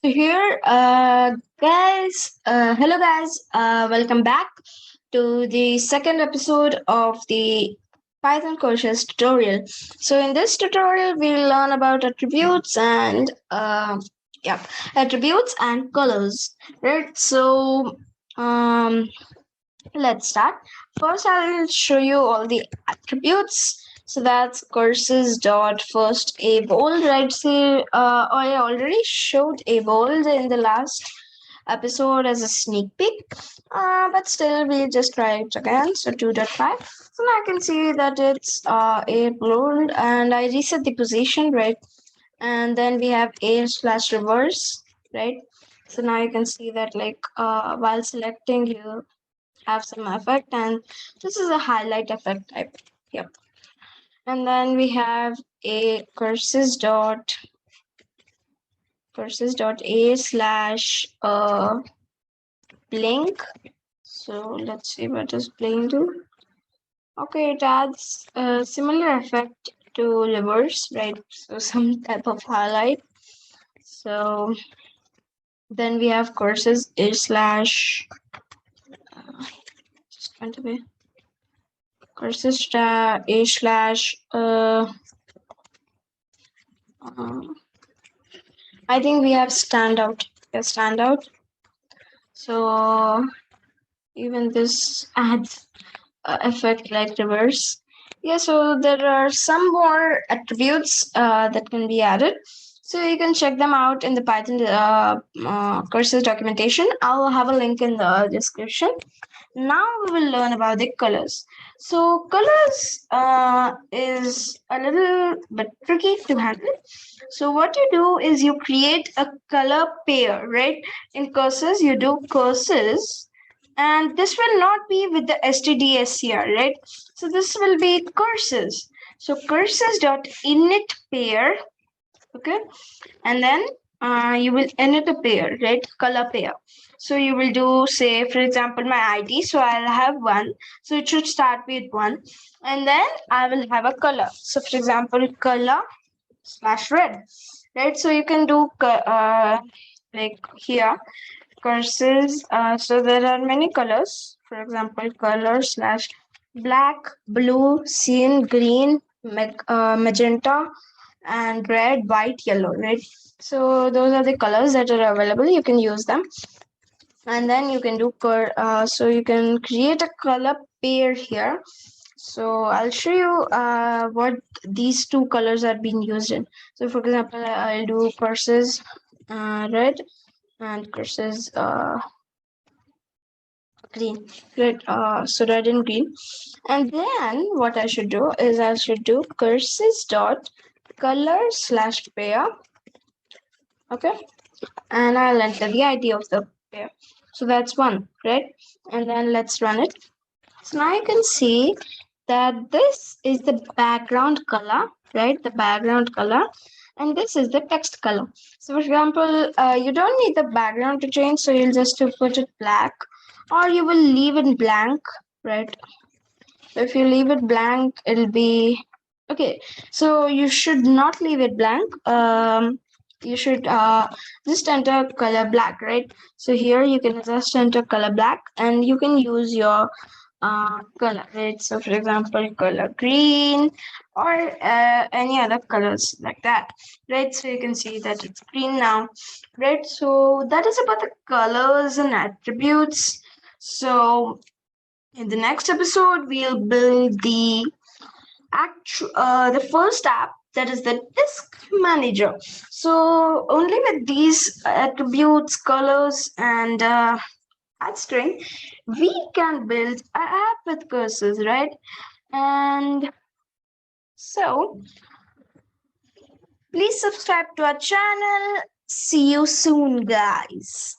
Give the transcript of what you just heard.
So here, hello guys, welcome back to the second episode of the Python courses tutorial. So in this tutorial, we'll learn about attributes and colors, right? So um, let's start. First, I'll show you all the attributes. So that's courses dot first a bold, right? So I already showed a bold in the last episode as a sneak peek, but still we'll just try it again. So 2.5. So now I can see that it's a bold, and I reset the position, right? And then we have a slash reverse, right? So now you can see that while selecting you have some effect, and this is a highlight effect type. Yep. And then we have a curses dot a slash blink. So let's see what does blink do. Okay, it adds a similar effect to reverse, right? So some type of highlight. So then we have courses a slash just going to be courses a slash I think we have standout. Yeah, standout. So even this adds effect like reverse. Yeah, so there are some more attributes that can be added. So you can check them out in the Python courses documentation. I'll have a link in the description. Now we will learn about the colors. So colors is a little bit tricky to handle. So what you do is you create a color pair, right? In curses, you do curses, and this will not be with the stdscr, right? So this will be curses. So curses dot init pair, okay, and then you will init a pair, right? Color pair. So you will do, say, for example, my id. So I'll have one. So it should start with one, and then I will have a color. So for example, color slash red, right? So you can do like here curses. So there are many colors. For example, color slash black, blue, cyan, green, magenta, and red, white, yellow, right? So those are the colors that are available. You can use them, and then you can do so you can create a color pair here. So I'll show you what these two colors are being used in. So for example, I'll do curses red and curses green, red. So red and green. And then what I should do is I should do curses dot color slash pair, okay, and I'll enter the id of the pair. So that's one, right? And then let's run it. So now you can see that this is the background color, right? The background color, and this is the text color. So for example, you don't need the background to change, so you'll just put it black, or you will leave it blank, right? So if you leave it blank, it'll be okay. So you should not leave it blank. You should just enter color black, right? So here you can just enter color black, and you can use your color, right? So for example, color green, or any other colors like that, right? So you can see that it's green now, right? So that is about the colors and attributes. So in the next episode, we'll build the first app, that is the disk manager. So only with these attributes, colors, and add string, we can build an app with cursors, right? And so please subscribe to our channel. See you soon, guys.